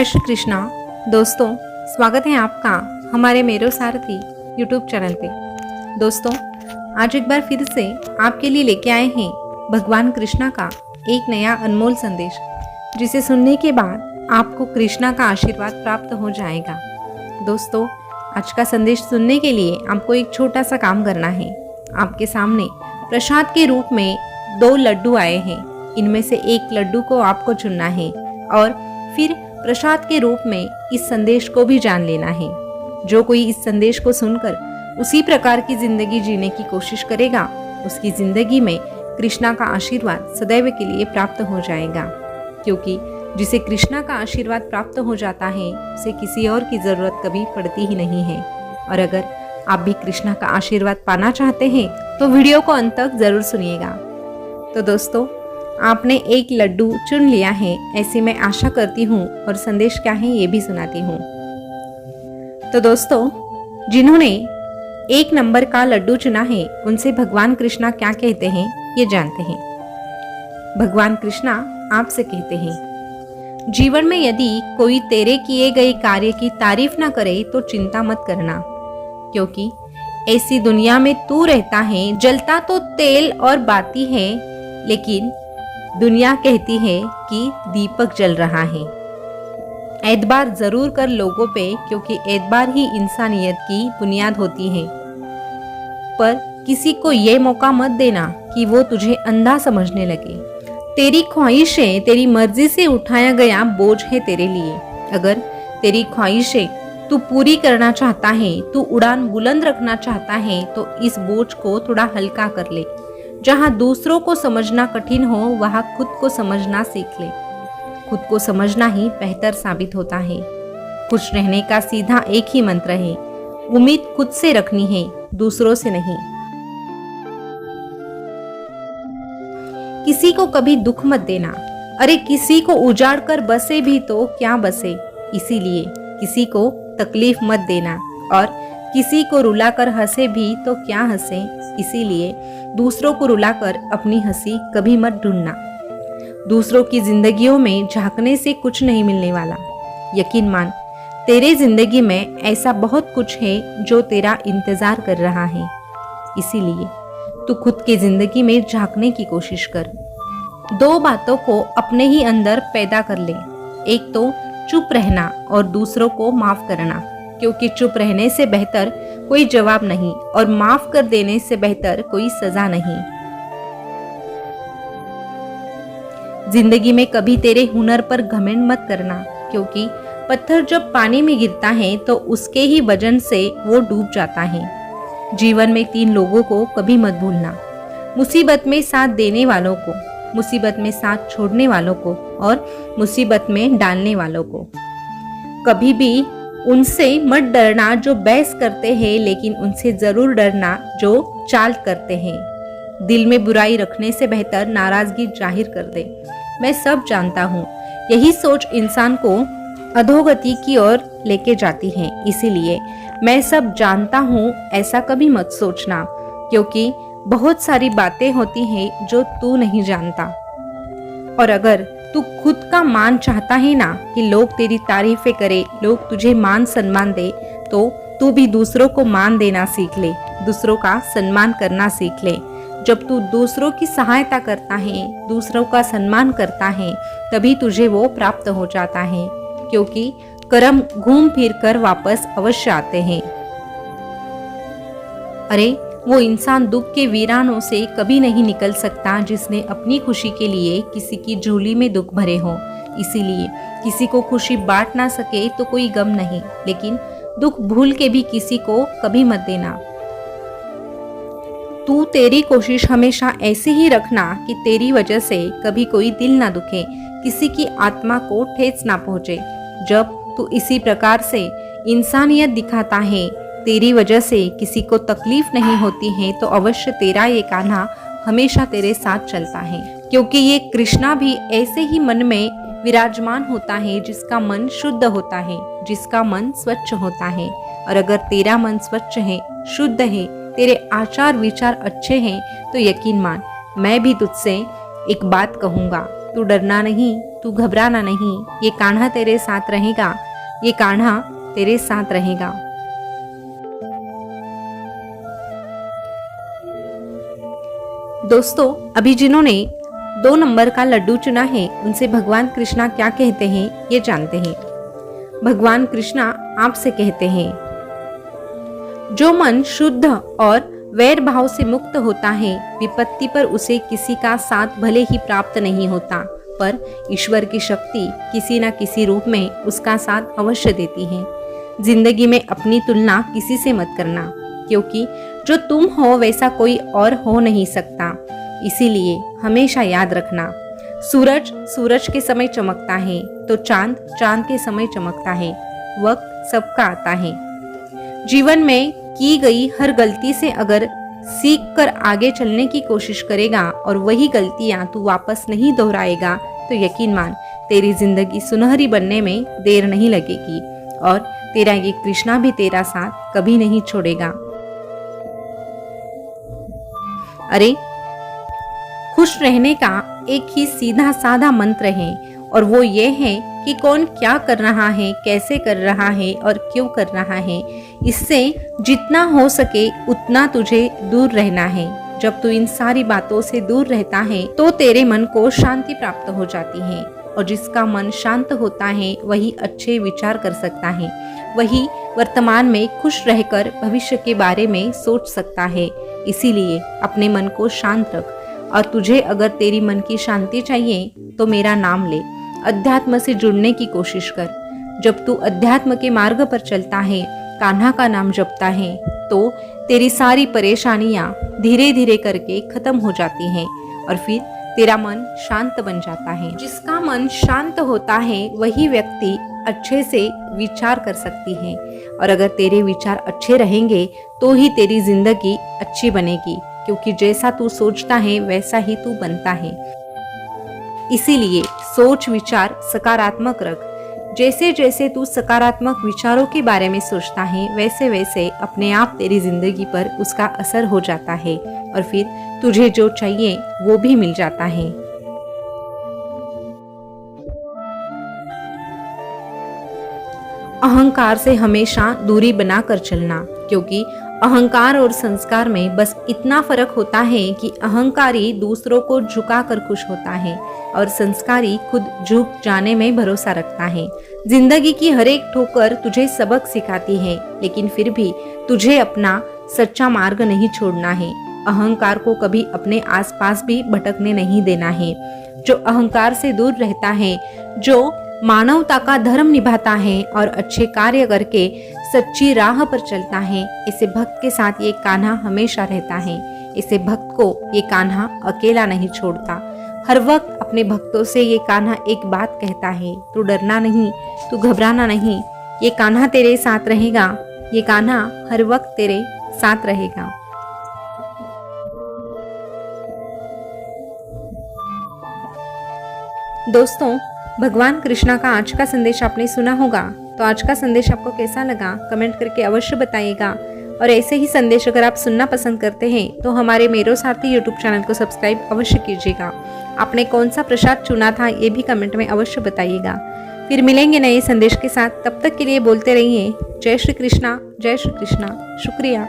श्री कृष्णा। दोस्तों, स्वागत है आपका हमारे मेरो सारथी यूट्यूब चैनल पे। दोस्तों, आज एक बार फिर से आपके लिए लेके आए हैं भगवान कृष्णा का एक नया अनमोल संदेश, जिसे सुनने के बाद आपको कृष्णा का आशीर्वाद प्राप्त हो जाएगा। दोस्तों, आज का संदेश सुनने के लिए आपको एक छोटा सा काम करना है। आपके सामने प्रसाद के रूप में 2 लड्डू आए हैं। इनमें से एक लड्डू को आपको चुनना है और फिर प्रसाद के रूप में इस संदेश को भी जान लेना है। जो कोई इस संदेश को सुनकर उसी प्रकार की जिंदगी जीने की कोशिश करेगा, उसकी जिंदगी में कृष्णा का आशीर्वाद सदैव के लिए प्राप्त हो जाएगा। क्योंकि जिसे कृष्णा का आशीर्वाद प्राप्त हो जाता है, उसे किसी और की जरूरत कभी पड़ती ही नहीं है। और अगर आप भी कृष्णा का आशीर्वाद पाना चाहते हैं तो वीडियो को अंत तक जरूर सुनिएगा। तो दोस्तों, आपने एक लड्डू चुन लिया है, ऐसी मैं आशा करती हूँ, और संदेश क्या है ये भी सुनाती हूँ। तो दोस्तों, जिन्होंने 1 नंबर का लड्डू चुना है, उनसे भगवान कृष्णा क्या कहते हैं ये जानते हैं। भगवान कृष्णा आपसे कहते हैं, जीवन में यदि कोई तेरे किए गए कार्य की तारीफ ना करे तो चिंता मत करना, क्योंकि ऐसी दुनिया में तू रहता है। जलता तो तेल और बाती है, लेकिन दुनिया कहती है कि दीपक जल रहा है। एतबार जरूर कर लोगों पे, क्योंकि एतबार ही इंसानियत की बुनियाद होती है। पर किसी को ये मौका मत देना कि वो तुझे अंधा समझने लगे। तेरी ख्वाहिशें तेरी मर्जी से उठाया गया बोझ है तेरे लिए। अगर तेरी ख्वाहिशें तू पूरी करना चाहता है, तू उड़ान बुलंद रखना चाहता है, तो इस बोझ को थोड़ा हल्का कर ले। जहाँ दूसरों को समझना कठिन हो, वहाँ खुद को समझना सीख ले। खुद को समझना ही बेहतर साबित होता है। खुश रहने का सीधा एक ही मंत्र है, उम्मीद खुद से रखनी है, दूसरों से नहीं। किसी को कभी दुख मत देना। अरे, किसी को उजाड़ कर बसे भी तो क्या बसे, इसीलिए किसी को तकलीफ मत देना। और किसी को रुलाकर हंसे भी तो क्या हंसे, इसीलिए दूसरों को रुलाकर अपनी हंसी कभी मत ढूंढना। दूसरों की जिंदगियों में झांकने से कुछ नहीं मिलने वाला। यकीन मान, तेरे जिंदगी में ऐसा बहुत कुछ है जो तेरा इंतजार कर रहा है। इसीलिए तू खुद की जिंदगी में झांकने की कोशिश कर। 2 बातों को अपने ही अंदर पैदा कर ले। एक तो चुप रहना और दूसरों को माफ करना, क्योंकि चुप रहने से बेहतर कोई जवाब नहीं और माफ कर देने से बेहतर कोई सजा नहीं। जिंदगी में कभी तेरे हुनर पर घमंड मत करना, क्योंकि पत्थर जब पानी में गिरता है तो उसके ही वजन से वो डूब जाता है। जीवन में 3 लोगों को कभी मत भूलना, मुसीबत में साथ देने वालों को, मुसीबत में साथ छोड़ने वालों को और मुसीबत में डालने वालों को। कभी भी उनसे मत डरना जो बहस करते हैं, लेकिन उनसे जरूर डरना जो चाल करते हैं। दिल में बुराई रखने से बेहतर नाराजगी जाहिर कर दे। मैं सब जानता हूँ, यही सोच इंसान को अधोगति की ओर लेके जाती है। इसीलिए मैं सब जानता हूँ ऐसा कभी मत सोचना, क्योंकि बहुत सारी बातें होती हैं जो तू नहीं जानता। और अगर तू खुद का मान चाहता है ना, कि लोग तेरी तारीफें करे, लोग तुझे मान सम्मान दे, तो तू भी दूसरों को मान देना सीख ले, दूसरों का सम्मान करना सीख ले। जब तू दूसरों की सहायता करता है, दूसरों का सम्मान करता है, तभी तुझे वो प्राप्त हो जाता है, क्योंकि कर्म घूम फिर कर वापस अवश्य आते हैं। अरे, वो इंसान दुख के वीरानों से कभी नहीं निकल सकता जिसने अपनी खुशी के लिए किसी की झोली में दुख भरे हो। इसीलिए किसी को खुशी बांट ना सके तो कोई गम नहीं, लेकिन दुख भूल के भी किसी को कभी मत देना। तू तेरी कोशिश हमेशा ऐसी ही रखना कि तेरी वजह से कभी कोई दिल ना दुखे, किसी की आत्मा को ठेस ना पहुंचे। जब तू इसी प्रकार से इंसानियत दिखाता है, तेरी वजह से किसी को तकलीफ नहीं होती है, तो अवश्य तेरा ये कान्हा हमेशा तेरे साथ चलता है। क्योंकि ये कृष्णा भी ऐसे ही मन में विराजमान होता है जिसका मन शुद्ध होता है, जिसका मन स्वच्छ होता है। और अगर तेरा मन स्वच्छ है, शुद्ध है, तेरे आचार विचार अच्छे हैं, तो यकीन मान, मैं भी तुझसे एक बात कहूँगा, तू डरना नहीं, तू तू घबराना नहीं, ये कान्हा तेरे साथ रहेगा, ये कान्हा तेरे साथ रहेगा। दोस्तों, अभी जिन्होंने 2 नंबर का लड्डू चुना है उनसे भगवान कृष्णा क्या कहते हैं ये जानते हैं। भगवान कृष्णा आपसे कहते हैं, जो मन शुद्ध और वैर भाव से मुक्त होता है, विपत्ति पर उसे किसी का साथ भले ही प्राप्त नहीं होता, पर ईश्वर की शक्ति किसी न किसी रूप में उसका साथ अवश्य देती है। जिंदगी में अपनी तुलना किसी से मत करना, क्योंकि जो तुम हो वैसा कोई और हो नहीं सकता। इसीलिए हमेशा याद रखना, सूरज सूरज के समय चमकता है तो चांद चांद के समय चमकता है। वक्त सबका आता है। जीवन में की गई हर गलती से अगर सीख कर आगे चलने की कोशिश करेगा और वही गलतियां तू वापस नहीं दोहराएगा तो यकीन मान, तेरी जिंदगी सुनहरी बनने में देर नहीं लगेगी और तेरा ये कृष्णा भी तेरा साथ कभी नहीं छोड़ेगा। अरे, खुश रहने का एक ही सीधा साधा मंत्र है और वो ये है कि कौन क्या कर रहा है, कैसे कर रहा है और क्यों कर रहा है, इससे जितना हो सके उतना तुझे दूर रहना है। जब तू इन सारी बातों से दूर रहता है तो तेरे मन को शांति प्राप्त हो जाती है और जिसका मन शांत होता है वही अच्छे विचार कर सकता है, वही वर्तमान में खुश रहकर भविष्य के बारे में सोच सकता है। इसीलिए अपने मन को शांत रख और तुझे अगर तेरी मन की शांति चाहिए तो मेरा नाम ले, अध्यात्म से जुड़ने की कोशिश कर। जब तू अध्यात्म के मार्ग पर चलता है, कान्हा का नाम जपता है, तो तेरी सारी परेशानियां धीरे धीरे करके खत्म हो जाती हैं और फिर तेरा मन शांत बन जाता है। जिसका मन शांत होता है वही व्यक्ति अच्छे से विचार कर सकती है और अगर तेरे विचार अच्छे रहेंगे तो ही तेरी जिंदगी अच्छी बनेगी, क्योंकि जैसा तू सोचता है वैसा ही तू बनता है। इसीलिए सोच विचार सकारात्मक रख। जैसे जैसे तू सकारात्मक विचारों के बारे में सोचता है वैसे वैसे अपने आप तेरी जिंदगी पर उसका असर हो जाता है और फिर तुझे जो चाहिए वो भी मिल जाता है। अहंकार से हमेशा दूरी बनाकर चलना, क्योंकि अहंकार और संस्कार में बस इतना फर्क होता है कि अहंकारी दूसरों को झुकाकर खुश होता है और संस्कारी खुद झुक जाने में भरोसा रखता है। जिंदगी की हर एक ठोकर तुझे सबक सिखाती है, लेकिन फिर भी तुझे अपना सच्चा मार्ग नहीं छोड़ना है। अहंकार को कभी अपने आसपास भी भटकने नहीं देना है। जो अहंकार से दूर रहता है, जो मानवता का धर्म निभाता है और अच्छे कार्य करके सच्ची राह पर चलता है, इसे भक्त के साथ ये कान्हा हमेशा रहता है। इसे भक्त को ये कान्हा अकेला नहीं छोड़ता। हर वक्त अपने भक्तों से ये कान्हा एक बात कहता है, तू डरना नहीं, तू घबराना नहीं, ये कान्हा तेरे साथ रहेगा, ये कान्हा हर वक्त तेरे साथ रहेगा। दोस्तों, भगवान कृष्णा का आज का संदेश आपने सुना होगा, तो आज का संदेश आपको कैसा लगा कमेंट करके अवश्य बताइएगा। और ऐसे ही संदेश अगर आप सुनना पसंद करते हैं तो हमारे मेरो सारथी यूट्यूब चैनल को सब्सक्राइब अवश्य कीजिएगा। आपने कौन सा प्रसाद चुना था ये भी कमेंट में अवश्य बताइएगा। फिर मिलेंगे नए संदेश के साथ, तब तक के लिए बोलते रहिए जय श्री कृष्णा, जय श्री कृष्णा। शुक्रिया।